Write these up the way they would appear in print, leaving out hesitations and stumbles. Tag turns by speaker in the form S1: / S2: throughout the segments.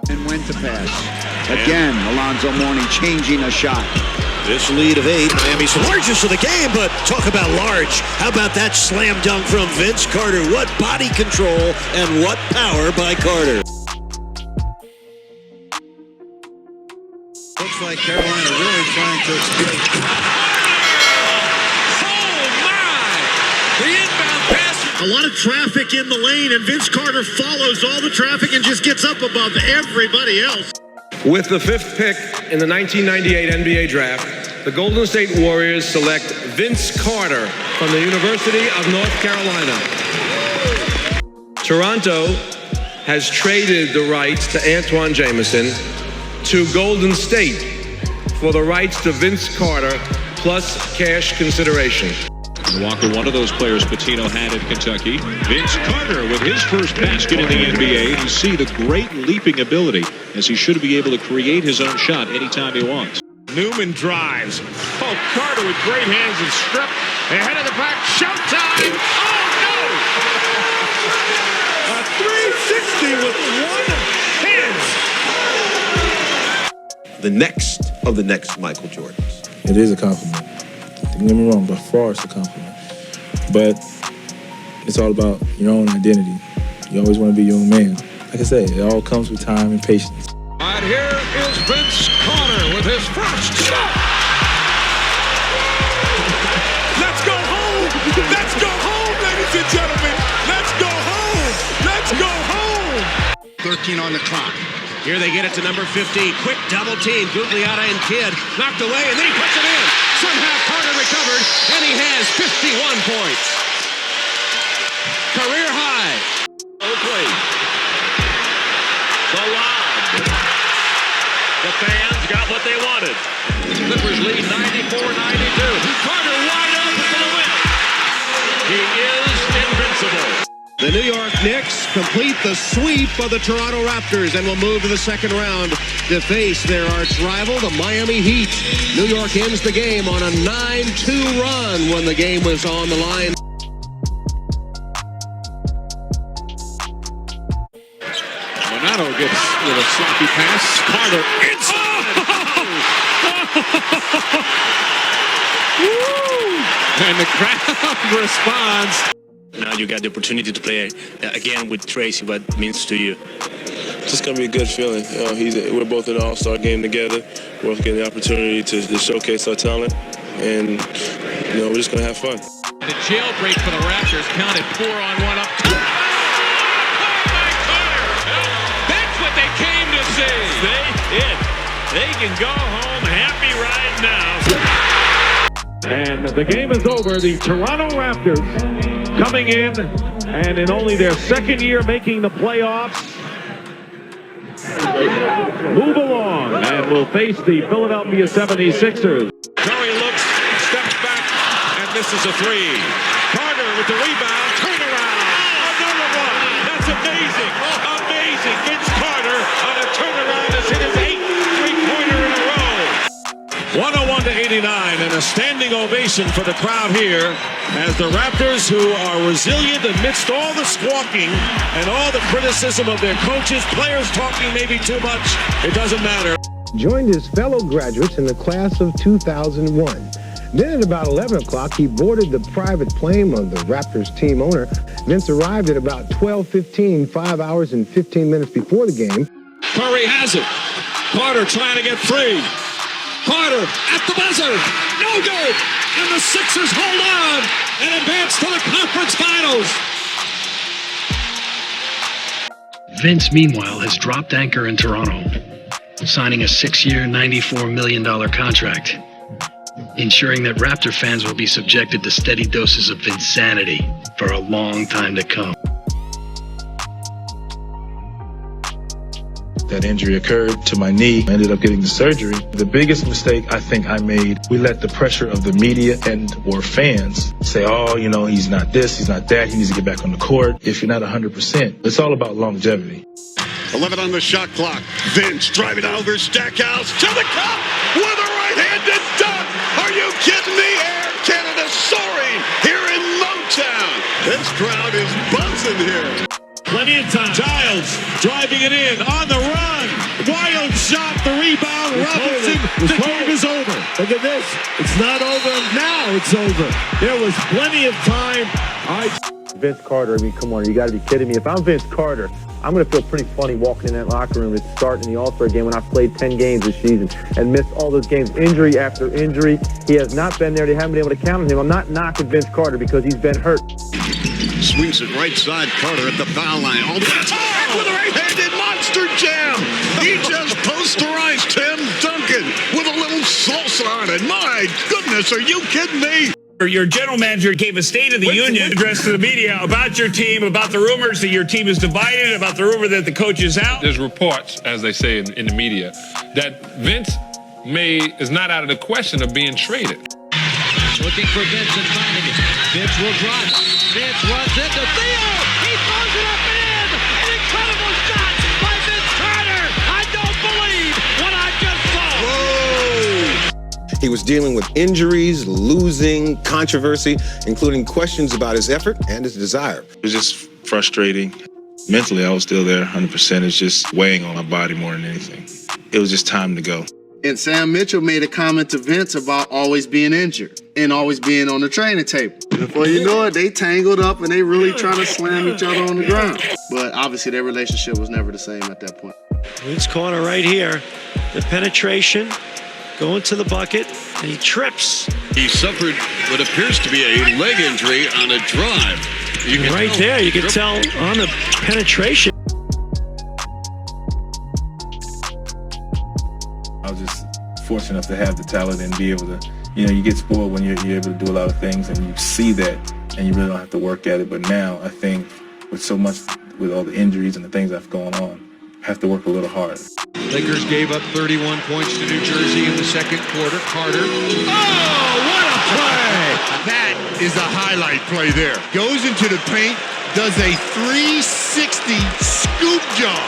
S1: And when to pass. Again, Alonzo Mourning changing a shot.
S2: This lead of 8, Miami's largest of the game, but talk about large. How about that slam dunk from Vince Carter? What body control and what power by Carter.
S1: Looks like Carolina really trying to exploit.
S3: Oh, my! The inbound pass.
S2: A lot of traffic in the lane, and Vince Carter follows all the traffic and just gets up above everybody else.
S4: With the 5th pick in the 1998 NBA Draft, the Golden State Warriors select Vince Carter from the University of North Carolina. Toronto has traded the rights to Antoine Jameson to Golden State for the rights to Vince Carter plus cash consideration.
S5: Walker, one of those players Pitino had in Kentucky. Vince Carter with his first basket in the NBA. You see the great leaping ability as he should be able to create his own shot anytime he wants.
S3: Newman drives. Oh, Carter with great hands and strip. Ahead of the back. Showtime. Oh, no! A 360 with one hand.
S2: The next of the next Michael Jordans.
S6: It is a compliment. Don't get me wrong, by far it's a compliment. But it's all about your own identity. You always want to be your own man. Like I said, it all comes with time and patience.
S3: And here is Vince Carter with his first shot. Let's go home. Let's go home, ladies and gentlemen. Let's go home. Let's go home.
S1: 13 on the clock.
S2: Here they get it to number 15. Quick double team. Gugliotta and Kidd knocked away, and then he puts it in. Somehow Carter recovered, and he has 51 points. Career high.
S3: Oakley. The lob. The fans got what they wanted. Clippers lead 94-92. Carter wide open for the win. He is invincible.
S2: The New York Knicks complete the sweep of the Toronto Raptors and will move to the second round to face their arch rival, the Miami Heat. New York ends the game on a 9-2 run when the game was on the line.
S5: Donato gets with a sloppy pass. Carter inside. And the crowd responds.
S7: Now you got the opportunity to play again with Tracy. What it means to you?
S6: Just gonna be a good feeling. We're both in an all-star game together. We're both getting the opportunity to showcase our talent, and we're just gonna have fun.
S3: The jailbreak for the Raptors counted 4-on-1 up top. That's what they came to see. They can go home happy right now.
S8: And the game is over. The Toronto Raptors coming in, and in only their second year making the playoffs, move along and will face the Philadelphia 76ers.
S3: Curry looks, steps back, and misses a three. Carter with the rebound, turnaround. Another one. That's amazing. Amazing. Vince Carter on a turnaround has hit his 8th three-pointer in a row. 101-89, and a standing ovation for the crowd here as the Raptors, who are resilient amidst all the squawking and all the criticism of their coaches, players talking maybe too much, it doesn't matter.
S9: Joined his fellow graduates in the class of 2001. Then at about 11 o'clock, he boarded the private plane of the Raptors team owner. Vince arrived at about 12:15, 5 hours and 15 minutes before the game.
S3: Curry has it. Carter trying to get free. Carter at the buzzer. No good. And the Sixers hold on and advance to the conference finals.
S10: Vince, meanwhile, has dropped anchor in Toronto, signing a 6-year, $94 million contract, ensuring that Raptor fans will be subjected to steady doses of Vinsanity for a long time to come.
S6: That injury occurred to my knee. I ended up getting the surgery. The biggest mistake I think I made, we let the pressure of the media or fans say, oh, he's not this, he's not that, he needs to get back on the court. If you're not 100%, it's all about longevity.
S2: 11 on the shot clock. Vince driving over Stackhouse to the cup with a right-handed dunk. Are you kidding me? Air Canada soaring here in Motown. This crowd is buzzing here.
S3: Plenty of time. Giles driving it in on the run.
S8: shot, the rebound, Robinson, the game is over. Look at this. It's not over. Now it's over. There was plenty of time.
S11: Vince Carter, I mean, come on, you got to be kidding me. If I'm Vince Carter, I'm going to feel pretty funny walking in that locker room at starting the All-Star game when I've played 10 games this season and missed all those games, injury after injury. He has not been there. They haven't been able to count on him. I'm not knocking Vince Carter because he's been hurt.
S1: Swings it right side. Carter at the foul line. All the time with a right-handed monster jam. He just posterized Tim Duncan with a little salsa on it. My goodness, are you kidding me?
S12: Your general manager gave a State of the Union address to the media about your team, about the rumors that your team is divided, about the rumor that the coach is out.
S4: There's reports, as they say in the media, that Vince is not out of the question of being traded.
S13: Looking for Vince and finding it. Vince will drive. Vince runs into Theo. He throws it up and in. An incredible shot by Vince Carter. I don't believe what I just saw.
S2: Whoa! He was dealing with injuries, losing, controversy, including questions about his effort and his desire.
S6: It was just frustrating. Mentally, I was still there 100%. It's just weighing on my body more than anything. It was just time to go.
S14: And Sam Mitchell made a comment to Vince about always being injured and always being on the training table. Before you know it, they tangled up and they really trying to slam each other on the ground. But obviously their relationship was never the same at that point.
S15: Vince corner right here. The penetration, going to the bucket, and he trips.
S1: He suffered what appears to be a leg injury on a drive.
S15: Right there, you can tell on the penetration.
S6: I was just fortunate enough to have the talent and be able to, you get spoiled when you're able to do a lot of things and you see that and you really don't have to work at it. But now I think with all the injuries and the things that's going on, I have to work a little harder.
S16: Lakers gave up 31 points to New Jersey in the second quarter. Carter.
S8: Oh, what a play! That is a highlight play there. Goes into the paint, does a 360 scoop job.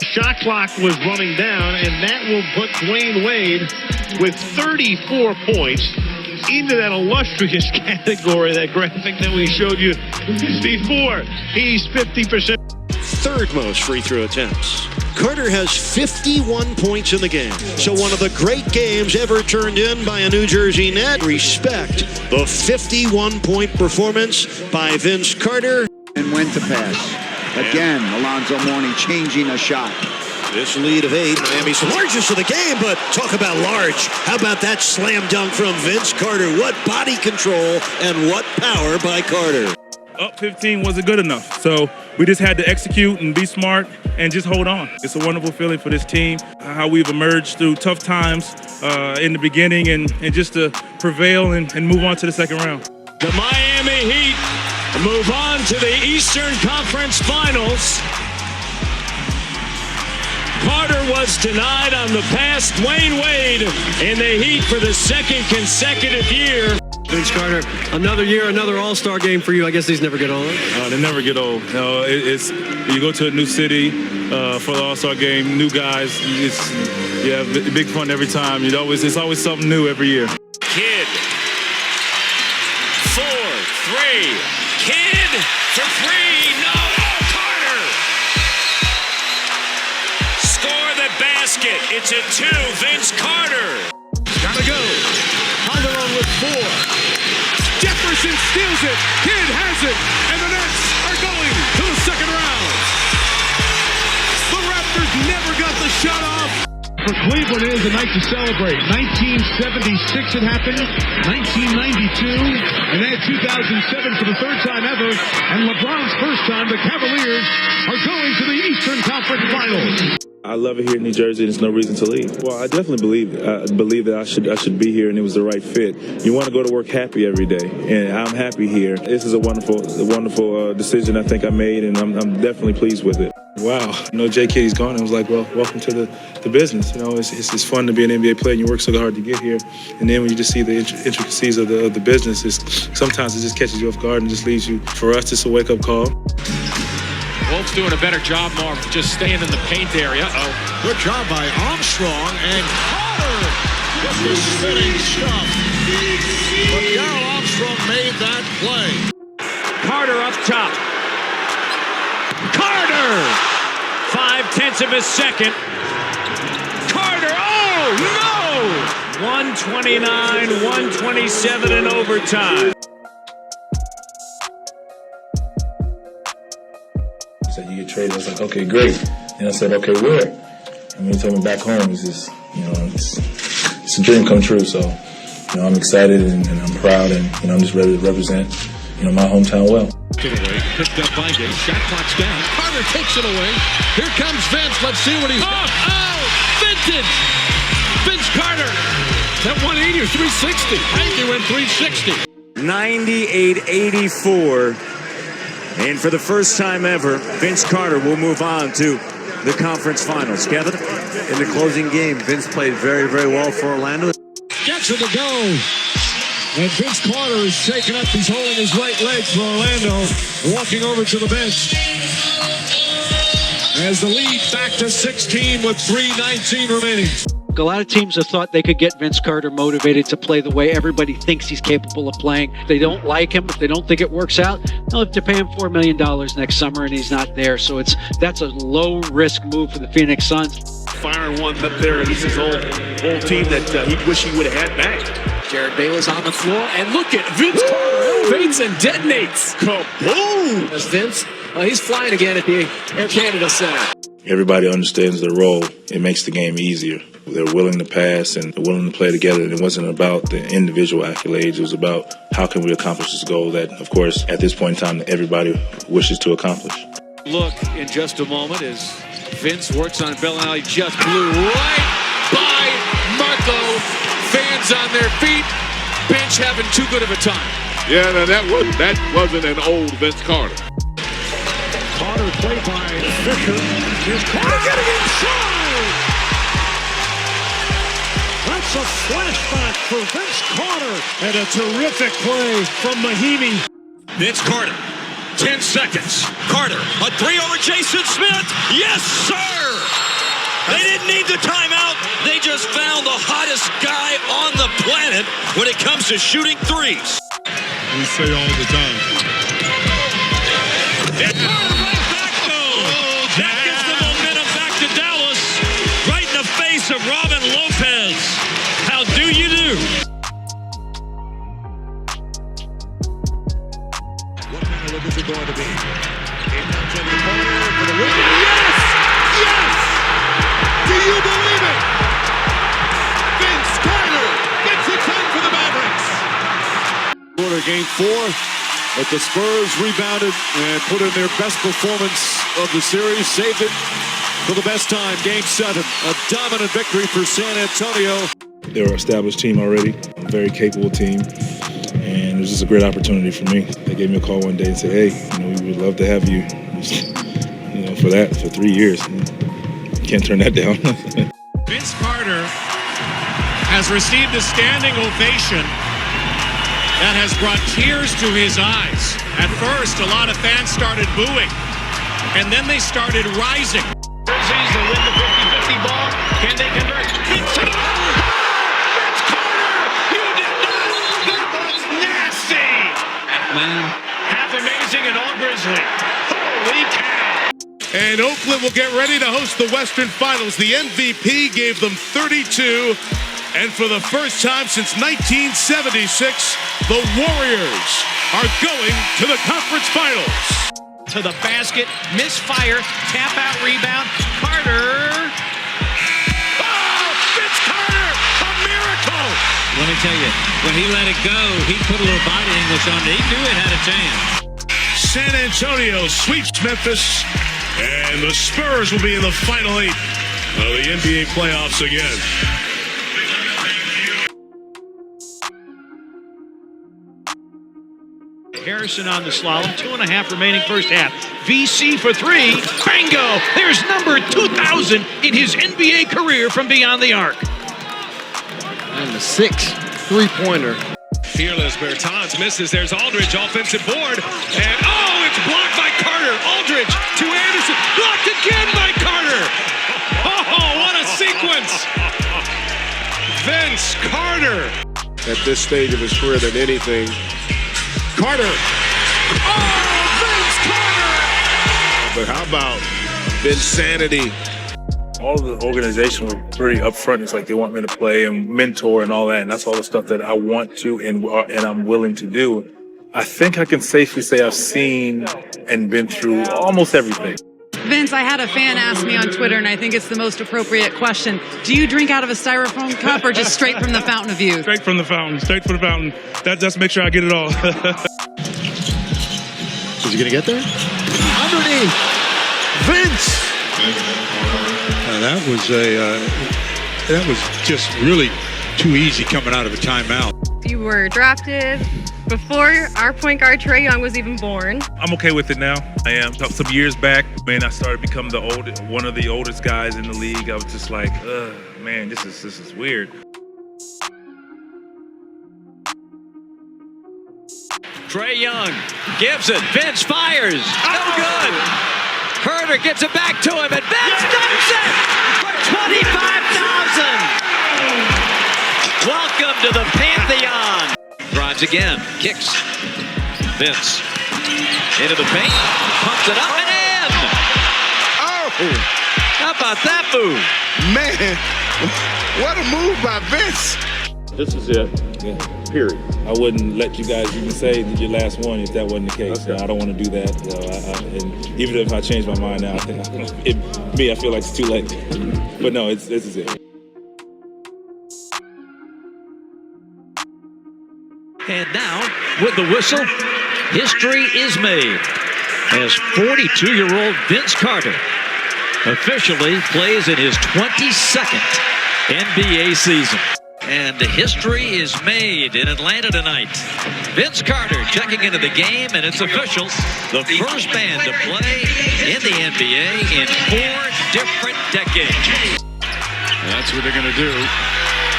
S8: Shot clock was running down, and that will put Dwayne Wade with 34 points into that illustrious category, that graphic that we showed you before. He's 50%.
S17: Third most free throw attempts. Carter has 51 points in the game. So one of the great games ever turned in by a New Jersey Net. Respect the 51-point performance by Vince Carter.
S1: And when to pass. Again, Alonzo Mourning changing a shot.
S17: This lead of 8, Miami's largest of the game, but talk about large. How about that slam dunk from Vince Carter? What body control and what power by Carter.
S18: Up 15 wasn't good enough, so we just had to execute and be smart and just hold on. It's a wonderful feeling for this team, how we've emerged through tough times in the beginning and just to prevail and move on to the second round.
S12: The Miami Heat move on to the Eastern Conference Finals. Carter was denied on the pass. Dwayne Wade in the Heat for the second consecutive year.
S15: Vince Carter, another year, another All-Star game for you. I guess these never get old.
S18: They never get old. It's you go to a new city for the All-Star game, new guys. It's big fun every time. It's always something new every year.
S12: Kidd 4-3. Kidd for 3. No, Carter. Score the basket. It's a 2. Vince Carter.
S8: Gotta go. Calderon with 4. Jefferson steals it. Kidd has it. And the Nets are going to the second round. The Raptors never got the shot off. For Cleveland, it is a night to celebrate. 1976 it happened. 1992. And then 2007 for the third time ever. And LeBron's first time, the Cavaliers are going to the Eastern Conference Finals.
S6: I love it here in New Jersey, and there's no reason to leave. Well, I definitely believe that I should be here, and it was the right fit. You want to go to work happy every day, and I'm happy here. This is a wonderful decision I think I made, and I'm definitely pleased with it. Wow, Jay Kidd's gone. I was like, well, welcome to the business. It's fun to be an NBA player, and you work so hard to get here, and then when you just see the intricacies of the business, sometimes it just catches you off guard and just leaves you. For us, it's a wake-up call.
S3: Wolf's doing a better job, Marv, just staying in the paint area.
S1: Good job by Armstrong and Carter with the spinning stuff. But Darryl Armstrong made that play.
S12: Carter up top. Carter! 0.5 of a second. No! 129, 127 in overtime.
S6: He said, you get traded. I was like, okay, great. And I said, okay, where? And when he told me back home, it's just, it's a dream come true. So, I'm excited and I'm proud and, I'm just ready to represent, my hometown well.
S8: Away, picked up by Gay. Shot clock's down. Carter takes it away. Here comes Vince. Let's see what he's got. Vintage! Vince Carter. That 180 or 360? I think he went 360.
S12: 98-84. And for the first time ever, Vince Carter will move on to the conference finals. Kevin?
S19: In the closing game, Vince played very, very well for Orlando.
S8: Gets it to go. And Vince Carter is shaking up. He's holding his right leg for Orlando. Walking over to the bench. As the lead back to 16 with 3:19 remaining.
S20: A lot of teams have thought they could get Vince Carter motivated to play the way everybody thinks he's capable of playing. If they don't like him, if they don't think it works out, they'll have to pay him $4 million next summer, and he's not there. So that's a low-risk move for the Phoenix Suns.
S3: Firing one up there, and he's his old team that he wish he would have had back.
S8: Jared Bayless on the floor, and look at Vince Carter elevates and detonates.
S3: Kaboom!
S8: As Vince, he's flying again at the Air Canada Center.
S6: Everybody understands their role. It makes the game easier. They're willing to pass and they're willing to play together. And it wasn't about the individual accolades. It was about how can we accomplish this goal that, of course, at this point in time, everybody wishes to accomplish.
S8: Look in just a moment as Vince works on Bellinelli, just blew right by Marco. Fans on their feet, bench having too good of a time.
S3: Yeah, now that wasn't an old Vince Carter.
S8: Carter played by Fisher. Here's Carter getting inside. That's a flashback for Vince Carter. And a terrific play from Mahinmi.
S12: Vince Carter, 10 seconds. Carter, a three over Jason Smith. Yes, sir! They didn't need the timeout. They just found the hottest guy on the planet when it comes to shooting threes.
S3: We say all the time.
S12: That gives the momentum back to Dallas. Right in the face of Robin Lopez. How do you do?
S3: What kind of look is it going to be? It comes in the corner for the win. Yes! Yes! Do you believe it? Vince Carter gets it done for the Mavericks.
S8: Quarter game 4. But the Spurs rebounded and put in their best performance of the series. Saved it for the best time. Game 7. A dominant victory for San Antonio.
S6: They're an established team already, a very capable team. And it was just a great opportunity for me. They gave me a call one day and said, hey, we would love to have you, for 3 years. Can't turn that down.
S12: Vince Carter has received a standing ovation that has brought tears to his eyes. At first, a lot of fans started booing, and then they started rising.
S13: Jerseys, they win the 50-50 ball. Can they convert?
S12: Vince Carter! You did not! That was nasty!
S13: Man.
S12: Half amazing and all grizzly. Holy cow!
S3: And Oakland will get ready to host the Western Finals. The MVP gave them 32. And for the first time since 1976, the Warriors are going to the conference finals.
S13: To the basket, misfire, tap out rebound. Carter.
S12: Oh, Vince Carter, a miracle!
S13: Let me tell you, when he let it go, he put a little body English on it. He knew it had a chance.
S3: San Antonio sweeps Memphis, and the Spurs will be in the Final 8 of the NBA playoffs again.
S13: Harrison on the slalom, 2.5 remaining first half. VC for 3, bingo! There's number 2,000 in his NBA career from beyond the arc.
S19: And the 6th three-pointer.
S8: Fearless Bertans misses. There's Aldridge, offensive board. And it's blocked by Carter. Aldridge to Anderson. Blocked again by Carter. Oh, what a sequence. Vince Carter.
S3: At this stage of his career than anything.
S8: Carter. Oh, Vince Carter.
S3: But how about Vinsanity?
S18: All of the organization were pretty upfront. It's like they want me to play and mentor and all that, and that's all the stuff that I want to and I'm willing to do. I think I can safely say I've seen and been through almost everything.
S21: Vince, I had a fan ask me on Twitter, and I think it's the most appropriate question. Do you drink out of a styrofoam cup or just straight from the fountain of youth?
S18: Straight from the fountain. Straight from the fountain. That's make sure I get it all.
S17: Is he going to get there? Underneath. Vince.
S16: That was just really too easy coming out of a timeout.
S22: You were drafted before our point guard Trae Young was even born.
S18: I'm okay with it now. I am. Some years back, man, I started becoming one of the oldest guys in the league. I was just like, man, this is weird.
S12: Trae Young gives it. Vince fires. No good. Carter gets it back to him, and Vince dumps it for $25,000. Welcome to the Pantheon. Drives again. Kicks. Vince into the paint. Pumps it up and in.
S1: Oh!
S12: How about that move?
S1: Man, what a move by Vince.
S4: This is it. Yeah. Period. I wouldn't let you guys even say your last one if that wasn't the case. Okay. I don't want to do that. And even if I change my mind now, I feel like it's too late. But no, this is it.
S12: And now, with the whistle, history is made as 42-year-old Vince Carter officially plays in his 22nd NBA season. And history is made in Atlanta tonight. Vince Carter checking into the game, and it's official. The first man to play in the NBA in 4 different decades.
S3: That's what they're going to do.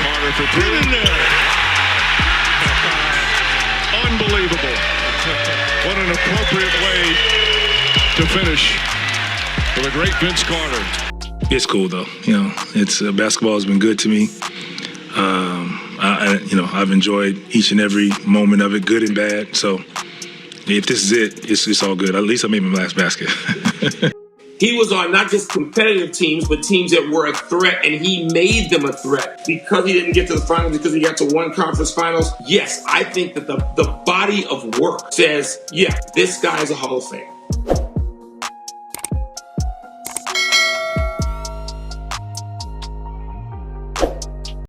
S3: Carter for three. In there. Unbelievable. What an appropriate way to finish for the great Vince Carter.
S18: It's cool though. It's basketball has been good to me. I've enjoyed each and every moment of it, good and bad. So if this is it, it's all good. At least I made my last basket.
S23: He was on not just competitive teams, but teams that were a threat, and he made them a threat. Because he didn't get to the finals, because he got to one conference finals, yes, I think that the body of work says, yeah, this guy is a Hall of Fame.